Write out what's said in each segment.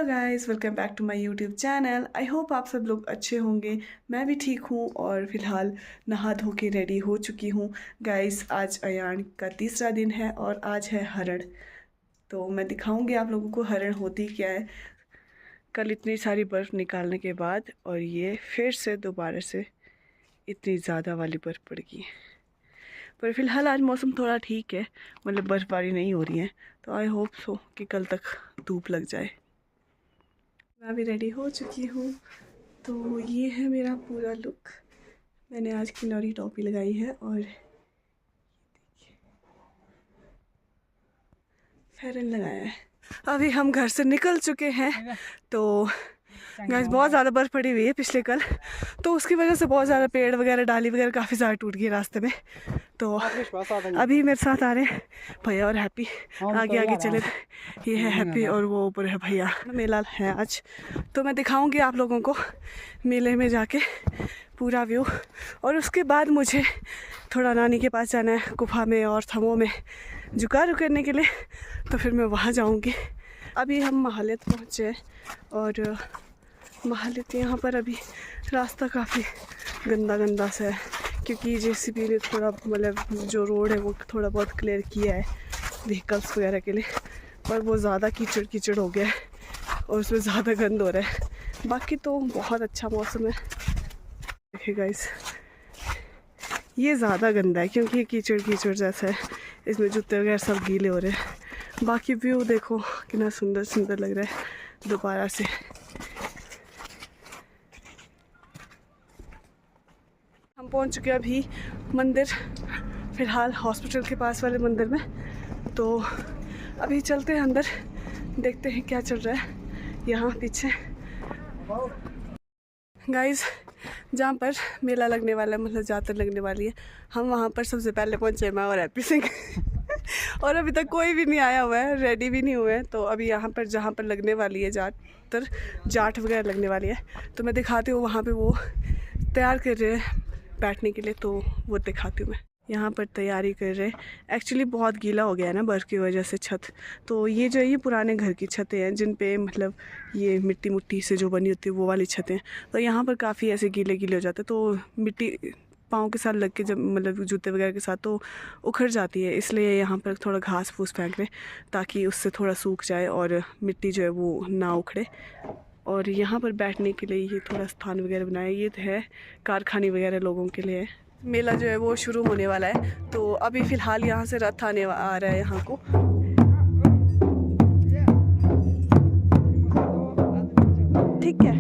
Hello guys, welcome back to my YouTube channel. I hope आप सब लोग अच्छे होंगे। मैं भी ठीक हूँ और फिलहाल नहा धो के रेडी हो चुकी हूँ। गाइस, आज अयान का तीसरा दिन है और आज है हरण। तो मैं दिखाऊंगी आप लोगों को हरण होती क्या है। कल इतनी सारी बर्फ़ निकालने के बाद और ये फिर से दोबारा से इतनी ज़्यादा वाली बर्फ़ पड़ गई। पर फिलहाल आज मौसम थोड़ा ठीक है, मतलब बर्फ़बारी नहीं हो रही है। तो आई होप सो कि कल तक धूप लग जाए। मैं भी रेडी हो चुकी हूँ। तो ये है मेरा पूरा लुक। मैंने आज किन्नौरी टोपी लगाई है और फेरन लगाया है। अभी हम घर से निकल चुके हैं। तो गाइस, बहुत ज़्यादा बर्फ़ पड़ी हुई है पिछले कल, तो उसकी वजह से बहुत ज़्यादा पेड़ वगैरह डाली वगैरह काफ़ी ज़्यादा टूट गई रास्ते में। तो अभी मेरे साथ आ रहे हैं भैया और हैप्पी। आगे आगे चले, ये है हैप्पी और वो ऊपर है भैया। मेला है आज, तो मैं दिखाऊंगी आप लोगों को मेले में जाके पूरा व्यू। और उसके बाद मुझे थोड़ा नानी के पास जाना है, गुफा में और थमों में जुगाड़ करने के लिए। तो फिर मैं वहाँ जाऊँगी। अभी हम महालित पहुँचे और महालित यहाँ पर अभी रास्ता काफ़ी गंदा सा है, क्योंकि जेसीबी ने थोड़ा मतलब जो रोड है वो थोड़ा बहुत क्लियर किया है व्हीकल्स वगैरह के लिए, पर वो ज़्यादा कीचड़ हो गया है और उसमें ज़्यादा गंद हो रहा है। बाकी तो बहुत अच्छा मौसम है। देखिए गाइस, ये ज़्यादा गंदा है क्योंकि ये कीचड़ जैसा है, इसमें जूते वगैरह सब गीले हो रहे हैं। बाकी व्यू देखो कितना सुंदर लग रहा है दोबारा से। हम पहुंच चुके अभी मंदिर, फ़िलहाल हॉस्पिटल के पास वाले मंदिर में। तो अभी चलते हैं अंदर, देखते हैं क्या चल रहा है यहाँ पीछे। गाइस, जहाँ पर मेला लगने वाला है, मतलब जातर लगने वाली है, हम वहाँ पर सबसे पहले पहुँचे, मैं और हैप्पी सिंह। और अभी तक कोई भी नहीं आया हुआ है, रेडी भी नहीं हुए हैं। तो अभी यहाँ पर जहाँ पर लगने वाली है जाट वगैरह लगने वाली है, तो मैं दिखाती हूँ। वहाँ पे वो तैयार कर रहे हैं बैठने के लिए, तो वो दिखाती हूँ मैं। यहाँ पर तैयारी कर रहे हैं। एक्चुअली बहुत गीला हो गया है ना बर्फ़ की वजह से छत। तो ये जो ये पुराने घर की छतें हैं, जिन पे मतलब ये मिट्टी से जो बनी होती है वो वाली छतें। तो यहाँ पर काफ़ी ऐसे गीले हो जाते हैं, तो मिट्टी पाँव के साथ लग के जब मतलब जूते वगैरह के साथ तो उखड़ जाती है। इसलिए यहाँ पर थोड़ा घास फूस फेंक रहे ताकि उससे थोड़ा सूख जाए और मिट्टी जो है वो ना उखड़े। और यहाँ पर बैठने के लिए ये थोड़ा स्थान वगैरह बनाया, ये तो है कारखाने वगैरह लोगों के लिए। मेला जो है वो शुरू होने वाला है, तो अभी फ़िलहाल यहाँ से रथ आ रहा है यहाँ को। ठीक है,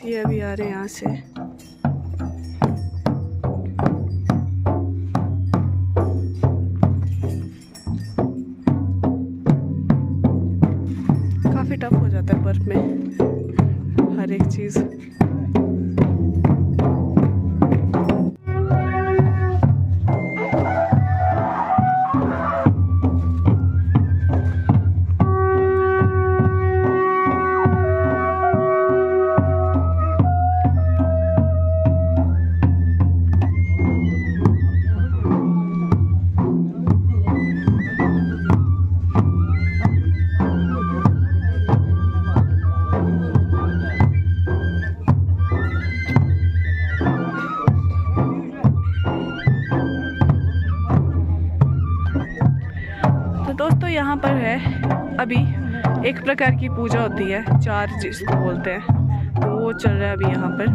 ये अभी आ रहे हैं यहाँ से। काफ़ी टफ हो जाता है बर्फ़ में हर एक चीज़। दोस्तों, यहाँ पर है अभी एक प्रकार की पूजा होती है, चार जिसको बोलते हैं, तो वो चल रहा है अभी यहाँ पर।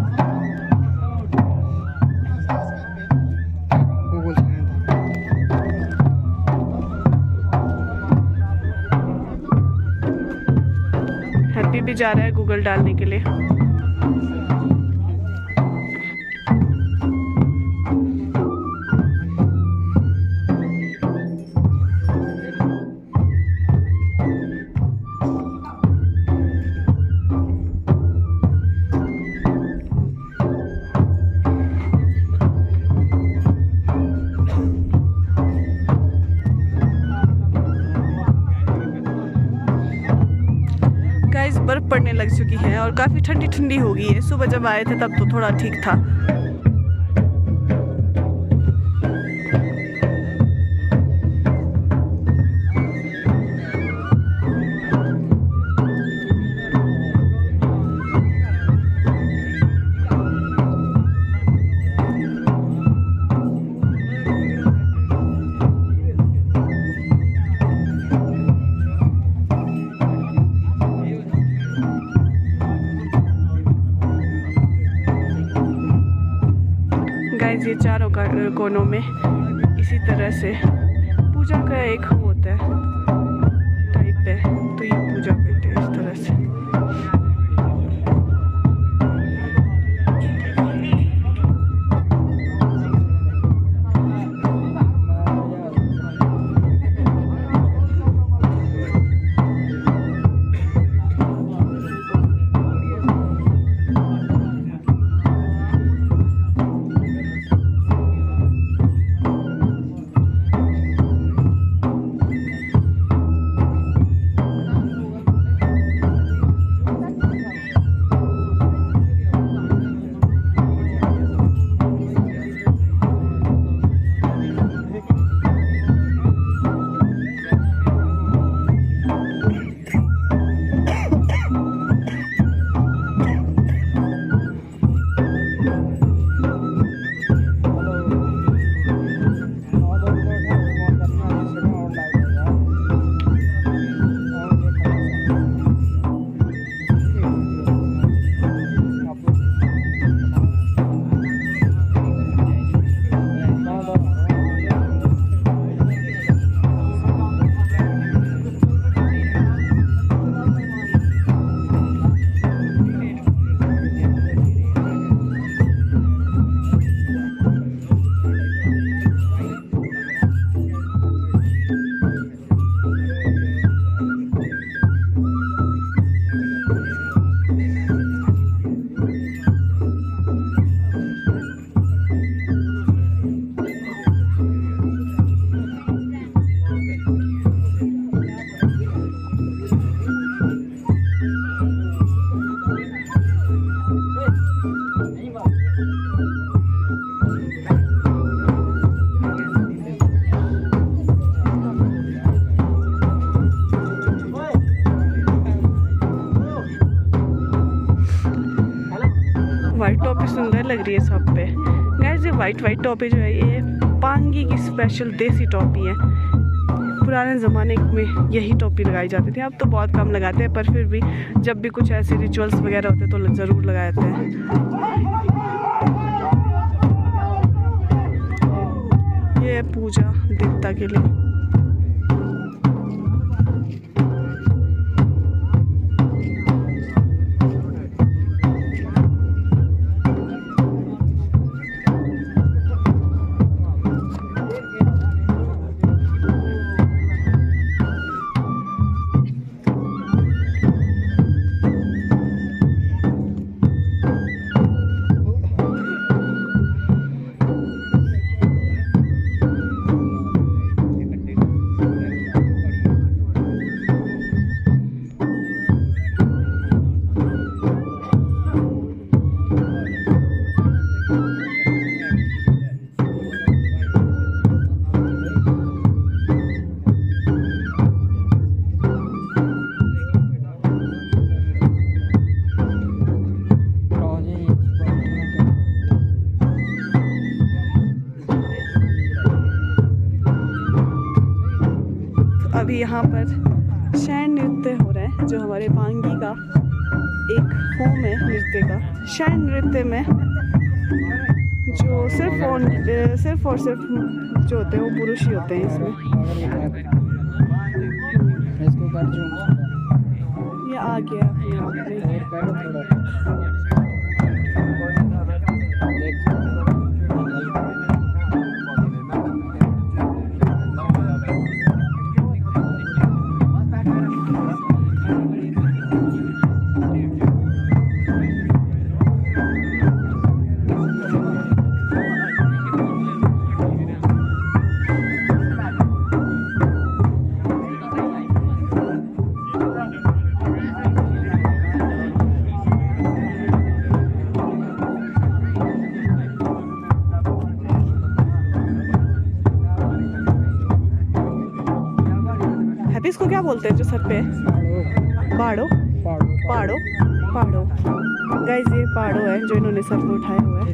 हैप्पी भी जा रहा है गूगल डालने के लिए। लग चुकी है और काफ़ी ठंडी ठंडी हो गई है। सुबह जब आए थे तब तो थोड़ा ठीक था। ये चारों कोनों में इसी तरह से पूजा का एक होता है टाइप है, तो ये पूजा करते हैं इस तरह से। वाइट टॉपी सुंदर लग रही है सब पे। गाइस ये वाइट टॉपी जो है ये पांगी की स्पेशल देसी टॉपी है। पुराने ज़माने में यही टोपी लगाई जाती थी, अब तो बहुत कम लगाते हैं, पर फिर भी जब भी कुछ ऐसे रिचुअल्स वगैरह होते हैं तो ज़रूर लगाते हैं। ये है पूजा देवता के लिए। अभी यहाँ पर शैन नृत्य हो रहा है, जो हमारे पांगी का एक फॉर्म है नृत्य का। शैन नृत्य में जो सिर्फ और सिर्फ जो होते हैं वो पुरुष ही होते हैं इसमें। ये आ गया इसको क्या बोलते हैं जो सर पे है? पहाड़ो पहाड़ो पहाड़ो। गाइस ये पहाड़ो है जो इन्होंने सर पे उठाया हुआ है।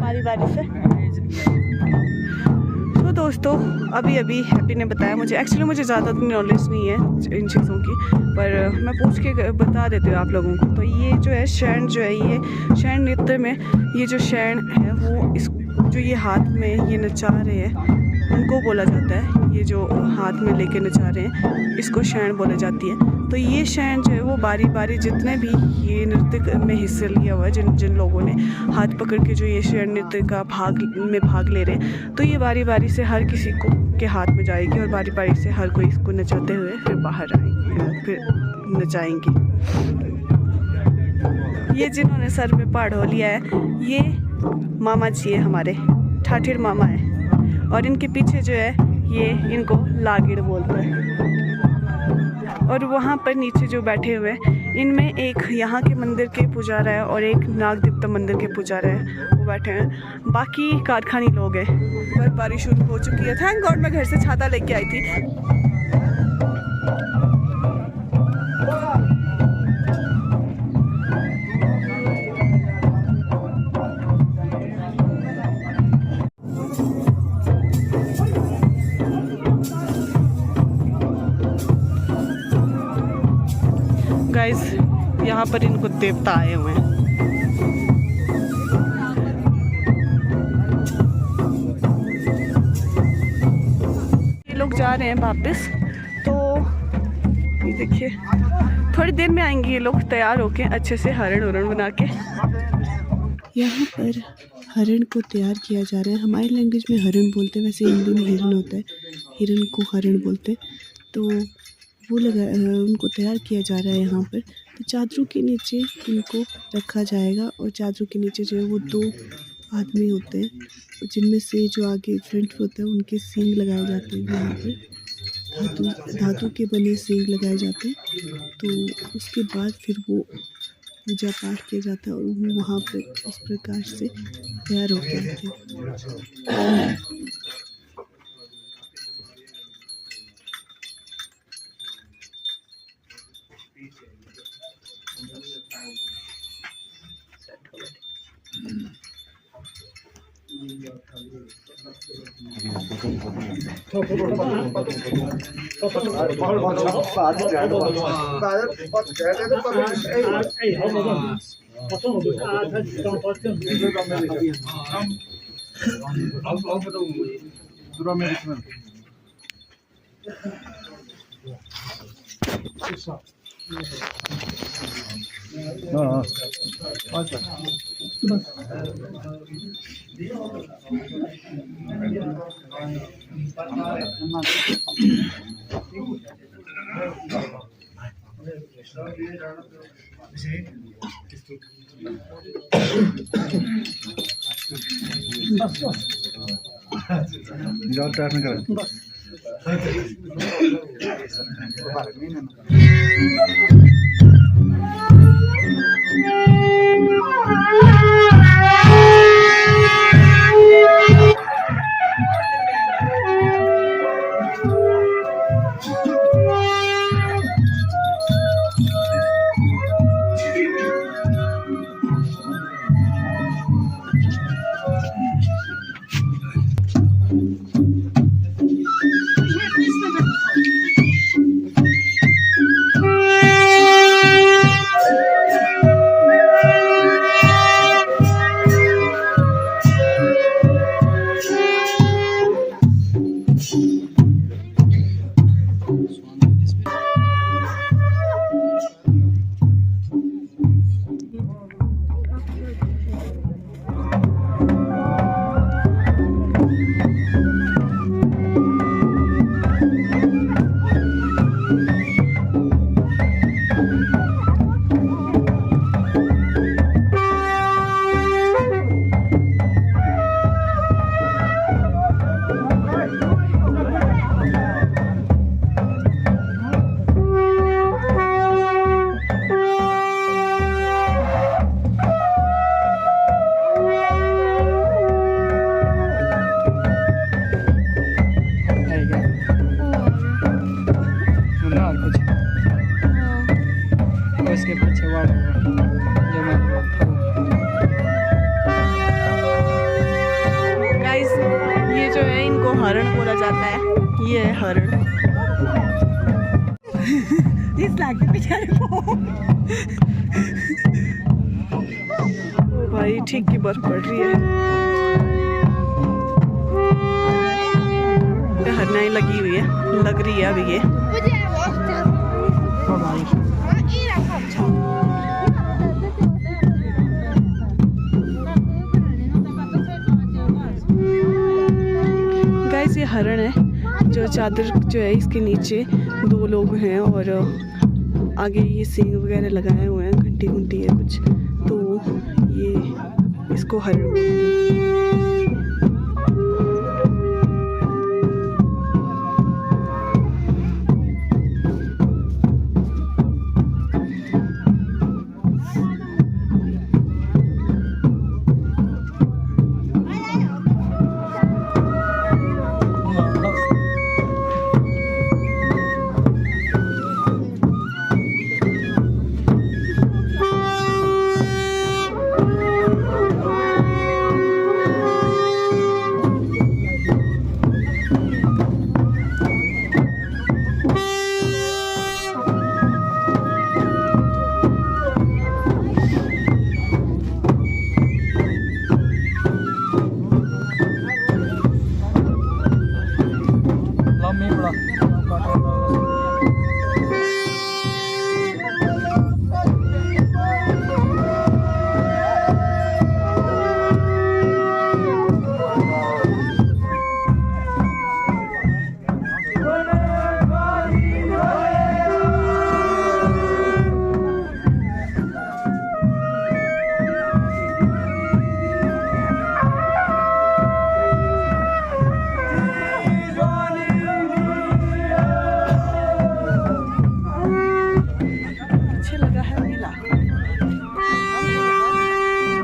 बारी बारी से। तो दोस्तों अभी हैप्पी ने बताया मुझे, एक्चुअली मुझे ज़्यादा नॉलेज नहीं है इन चीज़ों की, पर मैं पूछ के बता देती हूँ आप लोगों को। तो ये जो है शैन जो है, ये शैन नृत्य में ये जो शैन है वो इस जो ये हाथ में ये नचा रहे हैं उनको बोला जाता है। ये जो हाथ में लेके नचा रहे हैं इसको शैन बोला जाती है। तो ये शैन जो है वो बारी बारी जितने भी ये नृत्य में हिस्सा लिया हुआ है, जिन लोगों ने हाथ पकड़ के जो ये शैन नृत्य का भाग ले रहे हैं, तो ये बारी बारी से हर किसी को के हाथ में जाएगी और बारी बारी से हर कोई इसको नचाते हुए फिर बाहर आएंगे, फिर नचाएंगे। ये जिन्होंने सर पे पहाड़ो लिया है ये मामा जी है, हमारे ठाठिर मामा है, और इनके पीछे जो है ये इनको लागिड़ बोलते हैं। और वहाँ पर नीचे जो बैठे हुए हैं इनमें एक यहाँ के मंदिर के पुजारा है और एक नाग देवता मंदिर के पुजारा है, वो बैठे हैं। बाकी कारखानी लोग हैं। बर्फबारी शुरू हो चुकी है। थैंक गॉड मैं घर से छाता लेके आई थी। गाइस यहाँ पर इनको देवता आए हुए हैं। ये लोग जा रहे हैं वापस। तो ये देखिए थोड़ी देर में आएंगे ये लोग तैयार होके अच्छे से हरण उरण बना के। यहाँ पर हरण को तैयार किया जा रहा है। हमारी लैंग्वेज में हरण बोलते हैं, वैसे हिंदी में हिरण होता है, हिरण को हरण बोलते हैं। तो वो उनको तैयार किया जा रहा है यहाँ पर। तो चादरों के नीचे इनको रखा जाएगा और चादरों के नीचे जो है वो 2 आदमी होते हैं जिनमें से जो आगे फ्रंट होता है उनके सींग लगाए जाते हैं। यहाँ पर धातु के बने सींग लगाए जाते हैं। तो उसके बाद फिर वो पूजा पाठ किया जाता है और वो वहाँ पर इस प्रकार से तैयार होते हैं। उसके पीछे वाटर जो मैं गाइस ये जो है इनको हरण बोला जाता है, ये है हरण। इस लाके बेचारे को ओ भाई ठीक की बर्फ पड़ रही है, हरनाई लगी हुई है, लग रही है अभी ये। गाइस ये हरण है, जो चादर जो है इसके नीचे 2 लोग हैं और आगे ये सींग वगैरह लगाए हुए हैं, घंटी घंटी है कुछ, तो ये इसको हरण बोलते हैं।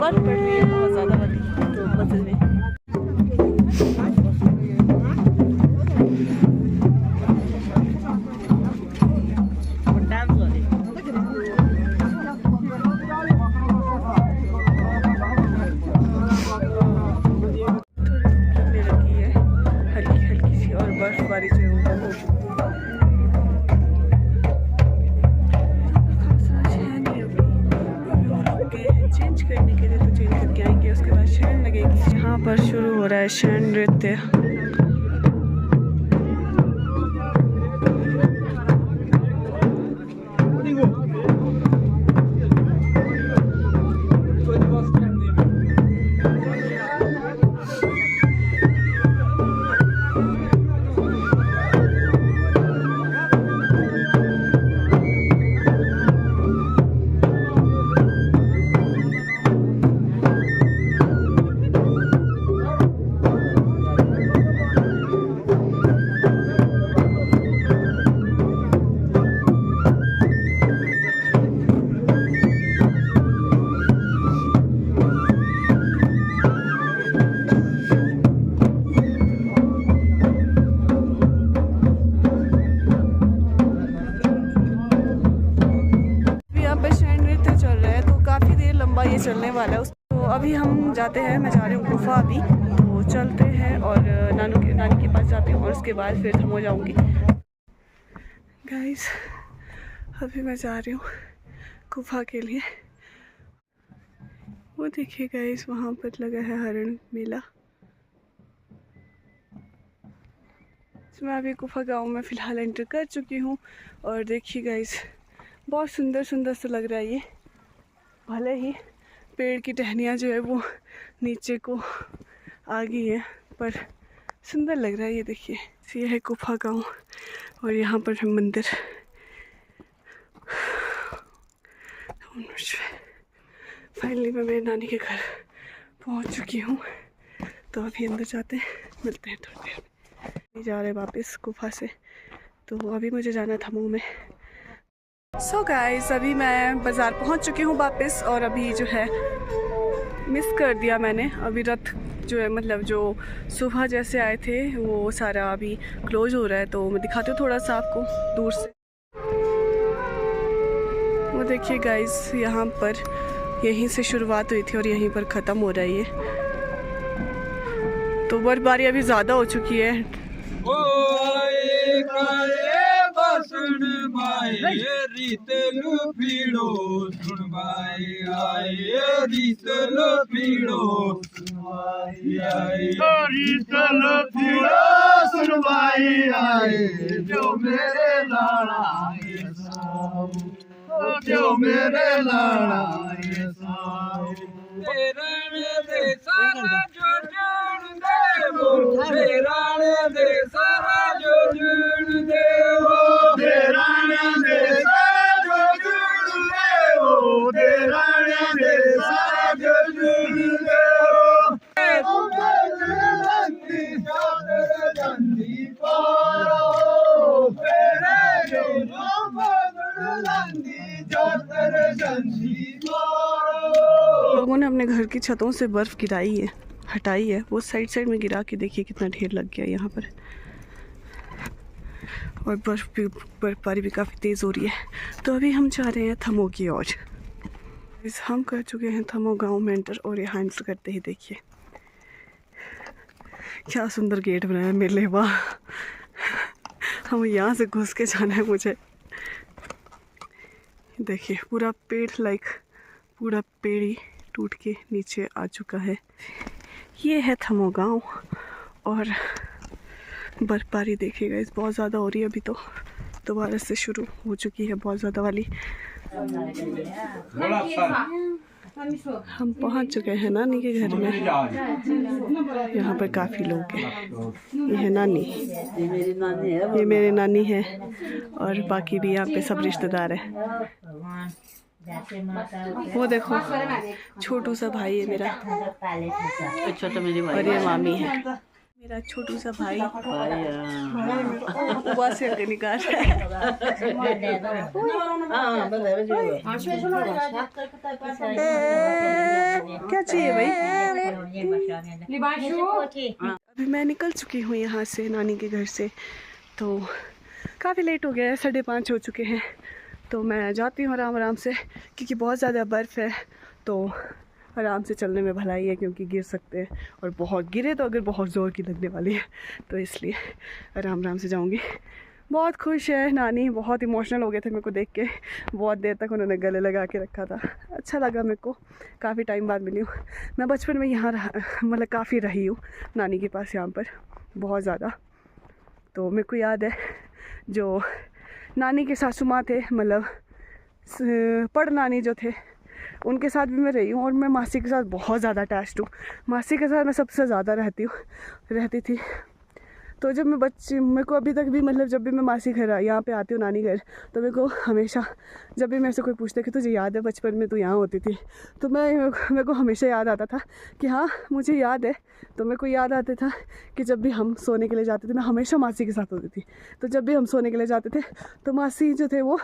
बर्फ पड़ रही है बहुत ज़्यादा वाली, तो मजे में। हल्की हल्की सी और बर्फबारी से चेंज करने के लिए तो चेंज करके आएंगे, उसके बाद शरण लगेगी। यहाँ पर शुरू हो रहा है शरण नृत्य। ये चलने वाला है तो अभी हम जाते हैं, मैं जा रही हूँ गुफा अभी, तो चलते हैं और नानी के पास जाते हैं और उसके बाद फिर हम हो जाऊँगी। गाइस अभी मैं जा रही हूँ गुफा के लिए। वो देखिए गाइस वहाँ पर लगा है हरण मेला। मैं अभी गुफा गांव में फ़िलहाल एंटर कर चुकी हूँ और देखिए गाइस बहुत सुंदर सुंदर सा लग रहा है ये। भले ही पेड़ की टहनियाँ जो है वो नीचे को आ गई है पर सुंदर लग रहा है ये। देखिए ये है गुफा गांव और यहाँ पर है मंदिर। फाइनली मैं मेरे नानी के घर पहुँच चुकी हूँ, तो अभी अंदर जाते हैं, मिलते हैं थोड़ी देर में। जा रहे वापस गुफा से, तो अभी मुझे जाना था मुँह में। सो गाइस अभी मैं बाज़ार पहुंच चुकी हूँ वापस और अभी जो है मिस कर दिया मैंने। अभी रथ जो है मतलब जो सुबह जैसे आए थे वो सारा अभी क्लोज हो रहा है, तो मैं दिखाती हूँ थोड़ा सा आपको दूर से। वो देखिए गाइस, यहाँ पर यहीं से शुरुआत हुई थी और यहीं पर ख़त्म हो रही है। तो बर्फबारी अभी ज़्यादा हो चुकी है। जो मेरे लाड़ा जो मेरे लाड़ा दे सारा जो जुड़ दे वो दे सारा जो जुड़ दे वो दे सारा जो जुड़ दे वो दे सारा जो जुड़ दे वो जंदी पारो लोगों ने अपने घर की छतों से बर्फ़ गिराई है, हटाई है। वो साइड में गिरा के देखिए कितना ढेर लग गया यहाँ पर। और बर्फबारी भी काफ़ी तेज़ हो रही है। तो अभी हम जा रहे हैं थमो की ओर। हम कर चुके हैं थमो गांव में एंटर, और यहाँ एंटर करते ही देखिए क्या सुंदर गेट बनाया है मेरे लिए। वाह, हम यहाँ से घुस के जाना है मुझे। देखिए पूरा पेड़ पूरा पेड़ ही टूट के नीचे आ चुका है। ये है थमो गांव। और बर्फबारी देखिएगा, इस बहुत ज़्यादा हो रही है। अभी तो दोबारा से शुरू हो चुकी है बहुत ज़्यादा वाली। हम पहुंच चुके हैं नानी के घर में। यहाँ पर काफ़ी लोग हैं। ये है नानी, ये मेरी नानी है, और बाकी भी यहाँ पे सब रिश्तेदार हैं। वो देखो छोटू सा भाई है मेरा, छोटा मेरी भाई, और ये मामी है मेरा छोटू सा भाई। बुआ से आगे निकाल क्या चाहिए भाई? अभी मैं निकल चुकी हूँ यहाँ से, नानी के घर से। तो काफ़ी लेट हो गया है, 5:30 हो चुके हैं। तो मैं जाती हूँ आराम से, क्योंकि बहुत ज़्यादा बर्फ़ है। तो आराम से चलने में भलाई है, क्योंकि गिर सकते हैं, और बहुत गिरे तो अगर बहुत ज़ोर की लगने वाली है, तो इसलिए आराम से जाऊँगी। बहुत खुश है नानी, बहुत इमोशनल हो गए थे मेरे को देख के। बहुत देर तक उन्होंने गले लगा के रखा था। अच्छा लगा मेरे को, काफ़ी टाइम बाद मिली हूँ। मैं बचपन में यहाँ मतलब काफ़ी रही हूँ नानी के पास यहाँ पर, बहुत ज़्यादा। तो मेरे को याद है जो नानी के सासू माँ थे, मतलब पड़ नानी जो थे, उनके साथ भी मैं रही हूँ। और मैं मासी के साथ बहुत ज़्यादा अटैच्ड हूँ। मासी के साथ मैं सबसे ज़्यादा रहती थी। तो जब मैं मेरे को अभी तक भी, मतलब जब भी मैं मासी घर यहाँ पे आती हूँ नानी घर, तो मेरे को हमेशा, जब भी मेरे से कोई पूछता कि तुझे याद है बचपन में तू यहाँ होती थी, तो मेरे को हमेशा याद आता था कि हाँ मुझे याद है। तो मेरे को याद आता था कि जब भी हम सोने के लिए जाते थे, मैं हमेशा मासी के साथ होती थी। तो जब भी हम सोने के लिए जाते थे, तो मासी जो थे वो,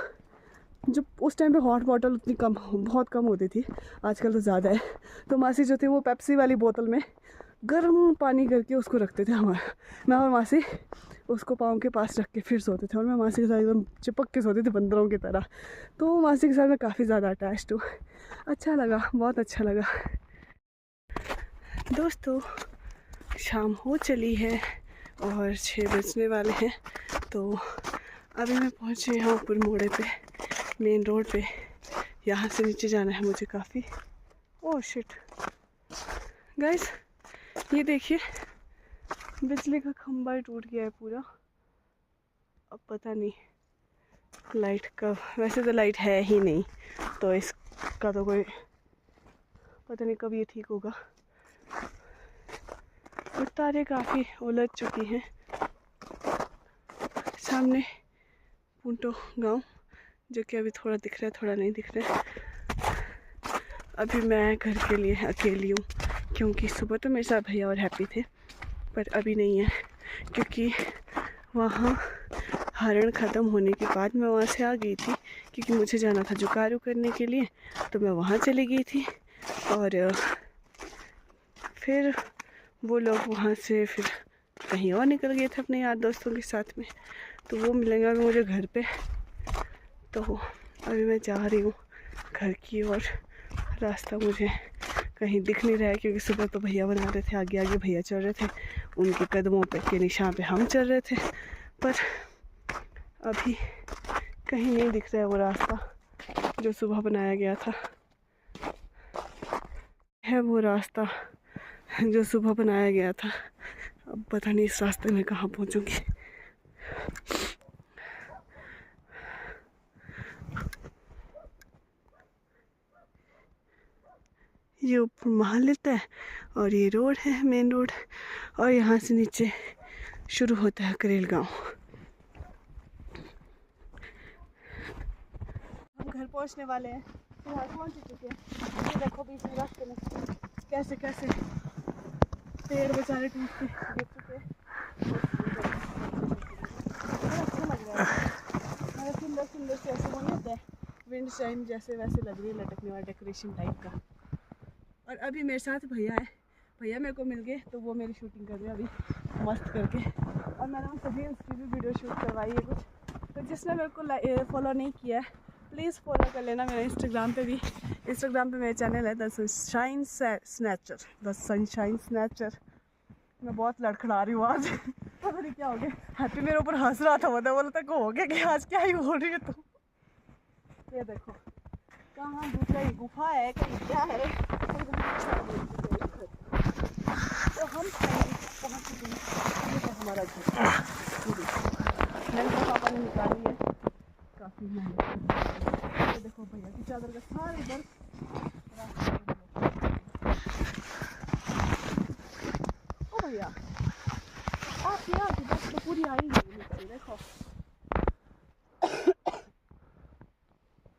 जो उस टाइम पे हॉट बॉटल उतनी बहुत कम होती थी, आजकल तो ज़्यादा है। तो मासी जो थे वो पेप्सी वाली बोतल में गर्म पानी करके उसको रखते थे। मैं और मासी उसको पाँव के पास रख के फिर सोते थे, और मैं मासी के साथ एकदम चिपक के सोती थी बंदरों की तरह। तो मासी के साथ मैं काफ़ी ज़्यादा अटैच्ड हूँ। अच्छा लगा, बहुत अच्छा लगा। दोस्तों शाम हो चली है और 6 बजने वाले हैं। तो अभी मैं पहुँची यहाँ ऊपर मोड़े पे, मेन रोड पे। यहाँ से नीचे जाना है मुझे काफ़ी। ओह शिट गाइस, ये देखिए बिजली का खंभा टूट गया है पूरा। अब पता नहीं लाइट कब, वैसे तो लाइट है ही नहीं, तो इसका तो कोई पता नहीं कब ये ठीक होगा। और तारे काफ़ी उलझ चुकी हैं। सामने पुंटो गांव, जो कि अभी थोड़ा दिख रहा है, थोड़ा नहीं दिख रहा है। अभी मैं घर के लिए अकेली हूँ, क्योंकि सुबह तो मेरे साथ भैया और हैप्पी थे, पर अभी नहीं है, क्योंकि वहाँ हरण ख़त्म होने के बाद मैं वहाँ से आ गई थी, क्योंकि मुझे जाना था जुकारू करने के लिए। तो मैं वहाँ चली गई थी, और फिर वो लोग वहाँ से फिर कहीं और निकल गए थे अपने यार दोस्तों के साथ में। तो वो मिलेंगे अभी मुझे घर पे। तो अभी मैं जा रही हूँ घर की ओर। रास्ता मुझे कहीं दिख नहीं रहा है क्योंकि सुबह तो भैया बना रहे थे, आगे आगे भैया चल रहे थे, उनके कदमों पे के निशान पे हम चल रहे थे, पर अभी कहीं नहीं दिख रहा है वो रास्ता जो सुबह बनाया गया था। है वो रास्ता जो सुबह बनाया गया था। अब पता नहीं इस रास्ते में कहाँ पहुँचूंगी। ये ऊपर महल लेता है और ये रोड है, मेन रोड, और यहाँ से नीचे शुरू होता है करेल गांव। हम घर पहुँचने वाले हैं, फिलहाल पहुँच चुके हैं। ये देखो बीच में रास्ते में कैसे कैसे पेड़ बेचारे टूटते गिर चुके हैं। अच्छा लग रहा है, मतलब सुंदर सुंदर से ऐसे बने होते हैं, विंड शाइन जैसे वैसे लग रही है, लटकने वाला डेकोरेशन टाइप का। और अभी मेरे साथ भैया है, भैया मेरे को मिल गए तो वो मेरी शूटिंग कर रहे हैं अभी मस्त करके। और मैंने उनसे भी उसकी भी वीडियो शूट करवाई है कुछ, तो जिसने मेरे को फॉलो नहीं किया है प्लीज़ फॉलो कर लेना। मेरे इंस्टाग्राम पे भी, इंस्टाग्राम पे मेरा चैनल है the sunshine snatcher, the sunshine snatcher. मैं बहुत लड़खड़ा रही हूँ आज पता नहीं क्या हो गया। हैप्पी मेरे ऊपर हंस रहा था, बोला था को हो गया कि आज क्या ही बोल रही है तुम। ये देखो कहाँ दूसरा गुफा है, कहीं क्या है, तो हम पहुँच चुके हैं। ये है हमारा घर। मैंने पापा ने निकाली है, काफ़ी मेहनत। देखो भैया की चादर का सारे बर्फ। ओ भैया आप यहाँ की बर्फ तो पूरी आई नहीं निकली, देखो।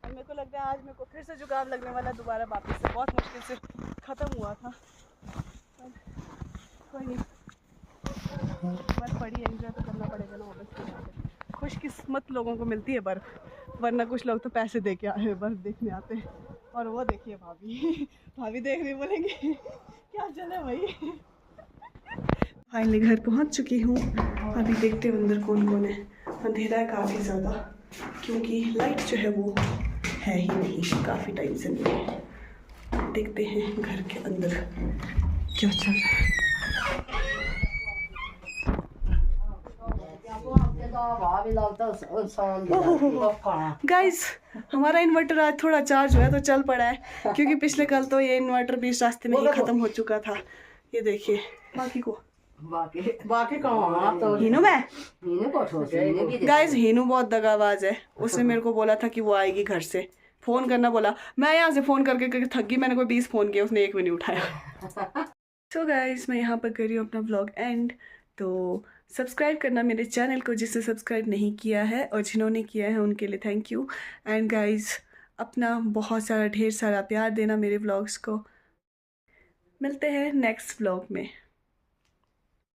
और मेरे को लग रहा है आज मेरे को फिर से जुगाड़ लगने वाला दोबारा वापस से, बहुत मुश्किल से ख़त्म हुआ था। कोई नहीं, बर्फ़ पड़ी है, एंजॉय तो करना पड़ेगा ना ऑब्वियसली। खुशकिस्मत लोगों को मिलती है बर्फ़, वरना कुछ लोग तो पैसे दे के आए बर्फ़ देखने आते हैं। और वो देखिए भाभी भाभी देख रही, बोलेंगे क्या चले भाई। फाइनली घर पहुंच चुकी हूँ। अभी देखते हैं अंदर कौन कौन है। अंधेरा है काफ़ी ज़्यादा क्योंकि लाइट जो है वो है ही नहीं, काफ़ी टाइम से नहीं है। देखते हैं घर के अंदर क्या चल रहा है। गाइस हमारा इन्वर्टर आज थोड़ा चार्ज हुआ है तो चल पड़ा है, क्योंकि पिछले कल तो ये इन्वर्टर बीच रास्ते में ही खत्म हो चुका था। ये देखिए बाकी को बाकी कहाँ हीनू में गाइस, हीनू बहुत दगाबाज है। उसने मेरे को बोला था कि वो आएगी घर से, फ़ोन करना बोला। मैं यहाँ से फ़ोन करके थक गई, मैंने कोई 20 फ़ोन किया, उसने 1 भी नहीं उठाया। सो गाइस मैं यहाँ पर कर रही हूँ अपना व्लॉग एंड। तो सब्सक्राइब करना मेरे चैनल को जिसने सब्सक्राइब नहीं किया है, और जिन्होंने किया है उनके लिए थैंक यू। एंड गाइस अपना बहुत सारा ढेर सारा प्यार देना मेरे व्लॉग्स को। मिलते हैं नेक्स्ट व्लॉग में।